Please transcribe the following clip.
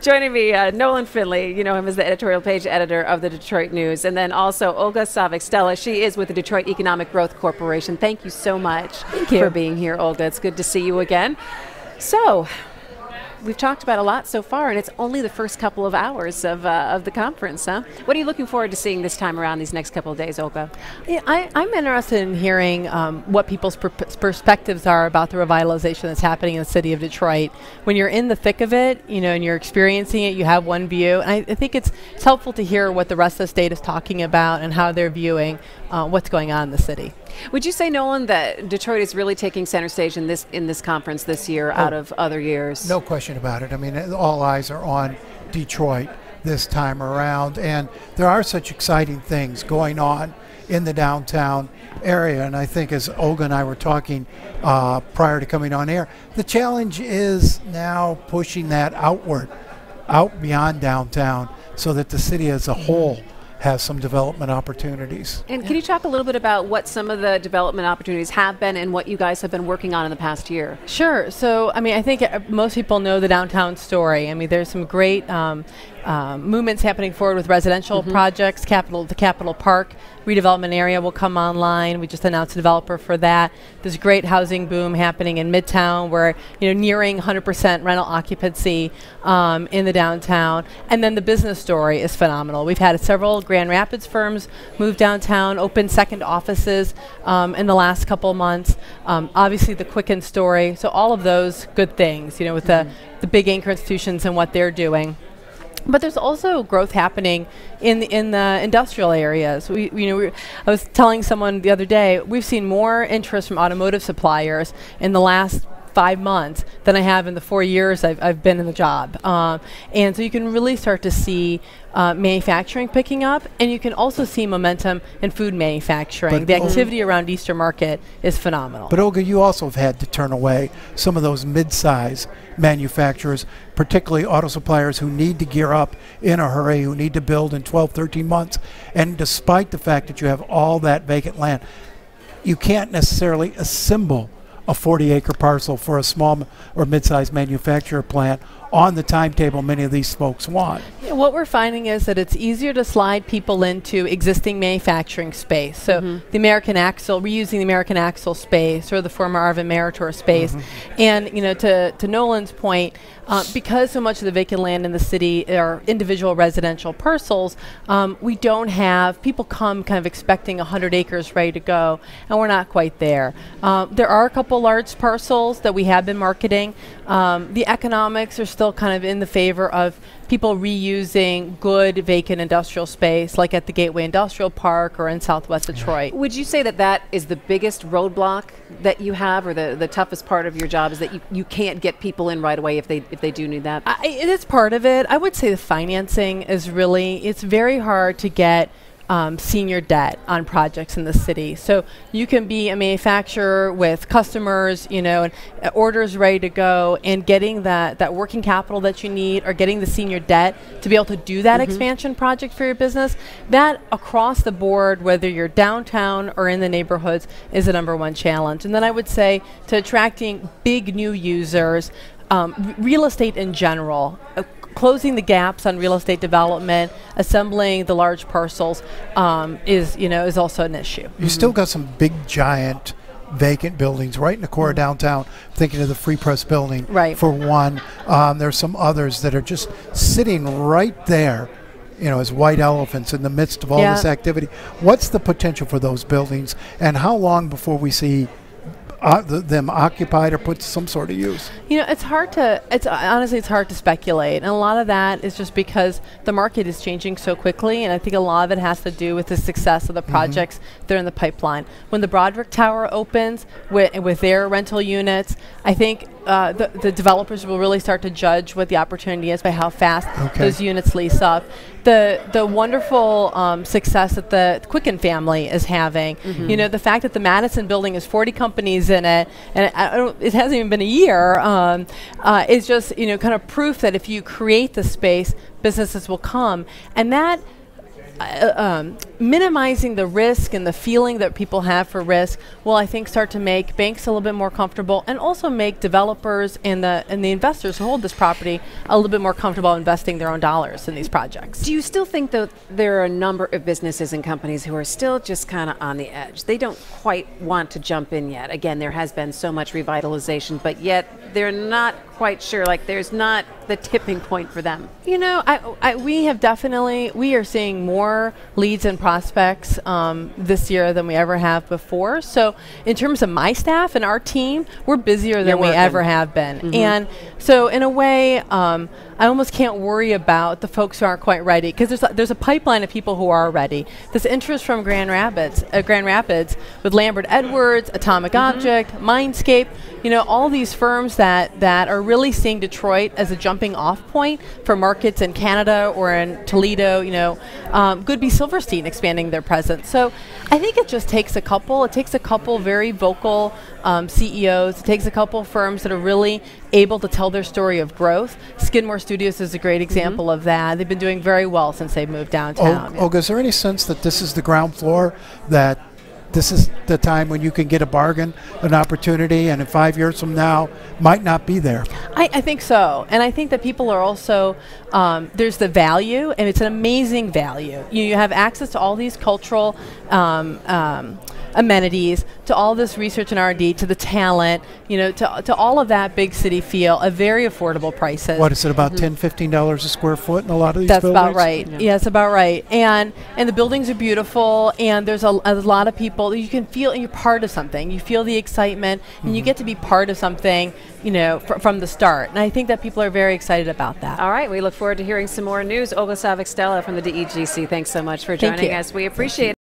Joining me, Nolan Finley, you know him as the editorial page editor of the Detroit News, and then also Olga Savic Stella. She is with the Detroit Economic Growth Corporation. Thank you so much for being here, Olga. It's good to see you again. So, we've talked about a lot so far, and it's only the first couple of hours of the conference, huh? What are you looking forward to seeing this time around these next couple of days, Olga? Yeah, I'm interested in hearing what people's perspectives are about the revitalization that's happening in the city of Detroit. When you're in the thick of it, you know, and you're experiencing it, you have one view. And I think it's helpful to hear what the rest of the state is talking about and how they're viewing what's going on in the city. Would you say, Nolan, that Detroit is really taking center stage in this conference this year out of other years? No question about it. I mean, all eyes are on Detroit this time around, and there are such exciting things going on in the downtown area. And I think, as Olga and I were talking prior to coming on air, the challenge is now pushing that outward, out beyond downtown, so that the city as a whole has some development opportunities. And can you talk a little bit about what some of the development opportunities have been and what you guys have been working on in the past year? Sure. So, I mean, I think most people know the downtown story. I mean, there's some great movements happening forward with residential projects. The Capitol Park redevelopment area will come online. We just announced a developer for that. There's a great housing boom happening in Midtown. We're nearing 100% rental occupancy in the downtown. And then the business story is phenomenal. We've had several Grand Rapids firms move downtown, open second offices in the last couple months. Obviously the Quicken story. So all of those good things, with the big anchor institutions and what they're doing. But there's also growth happening in the industrial areas. I was telling someone the other day, we've seen more interest from automotive suppliers in the last 5 months than I have in the 4 years I've been in the job. And so you can really start to see manufacturing picking up, and you can also see momentum in food manufacturing. But the activity around Easter Market is phenomenal. But Olga, you also have had to turn away some of those mid-size manufacturers, particularly auto suppliers who need to gear up in a hurry, who need to build in 12, 13 months. And despite the fact that you have all that vacant land, you can't necessarily assemble a 40-acre parcel for a small or mid-sized manufacturer plant on the timetable many of these folks want. Yeah, what we're finding is that it's easier to slide people into existing manufacturing space. So the American Axle, reusing the American Axle space or the former Arvin Meritor space. And to Nolan's point, because so much of the vacant land in the city are individual residential parcels, we don't have, people come kind of expecting 100 acres ready to go, and we're not quite there. There are a couple large parcels that we have been marketing. The economics are still kind of in the favor of people reusing good vacant industrial space, like at the Gateway Industrial Park or in Southwest Detroit. Would you say that that is the biggest roadblock that you have, or the toughest part of your job, is that you can't get people in right away if they do need that? It is part of it. I would say the financing is really, it's very hard to get senior debt on projects in the city. So you can be a manufacturer with customers, and orders ready to go, and getting that working capital that you need, or getting the senior debt to be able to do that expansion project for your business, that across the board, whether you're downtown or in the neighborhoods, is the #1 challenge. And then I would say to attracting big new users, real estate in general, closing the gaps on real estate development, assembling the large parcels is also an issue. You still got some big, giant vacant buildings right in the core of downtown. Thinking of the Free Press building, for one. There's some others that are just sitting right there, as white elephants in the midst of all this activity. What's the potential for those buildings, and how long before we see them occupied or put to some sort of use? It's hard to speculate, and a lot of that is just because the market is changing so quickly, and I think a lot of it has to do with the success of the projects that are in the pipeline. When the Broderick Tower opens with their rental units, I think the developers will really start to judge what the opportunity is by how fast those units lease up. The wonderful success that the Quicken family is having, the fact that the Madison building has 40 companies in it, and it hasn't even been a year, is just kind of proof that if you create the space, businesses will come, and that minimizing the risk and the feeling that people have for risk will, I think, start to make banks a little bit more comfortable, and also make developers and the investors who hold this property a little bit more comfortable investing their own dollars in these projects. Do you still think, though, there are a number of businesses and companies who are still just kind of on the edge? They don't quite want to jump in yet. Again, there has been so much revitalization, but yet they're not quite sure. Like, there's not the tipping point for them. You know, we are seeing more leads and prospects this year than we ever have before. So in terms of my staff and our team, we're busier than we ever have been. And so in a way, I almost can't worry about the folks who aren't quite ready, because there's a pipeline of people who are ready. This interest from Grand Rapids with Lambert Edwards, Atomic Object, Mindscape, you know, all these firms that are really seeing Detroit as a jumping off point for markets in Canada or in Toledo, you know, Goodby Silverstein expanding their presence. So I think it just takes a couple. It takes a couple very vocal CEOs. It takes a couple firms that are really able to tell their story of growth. Skidmore Studios is a great example of that. They've been doing very well since they've moved downtown. Olga, is there any sense that this is the ground floor, that this is the time when you can get a bargain, an opportunity, and in 5 years from now might not be there? I think so. And I think that people are also, there's the value, and it's an amazing value. You have access to all these cultural amenities, to all this research and R&D, to the talent, you know, to all of that big city feel at very affordable prices. What is it, about $10, $15 a square foot in a lot of these That's buildings? about right. Yeah, it's about right. And the buildings are beautiful, and there's a lot of people. You can feel you're part of something. You feel the excitement, and you get to be part of something, you know, from the start. And I think that people are very excited about that. All right, we look forward to hearing some more news. Olga Savic Stella from the DEGC, thanks so much for joining us. We appreciate it.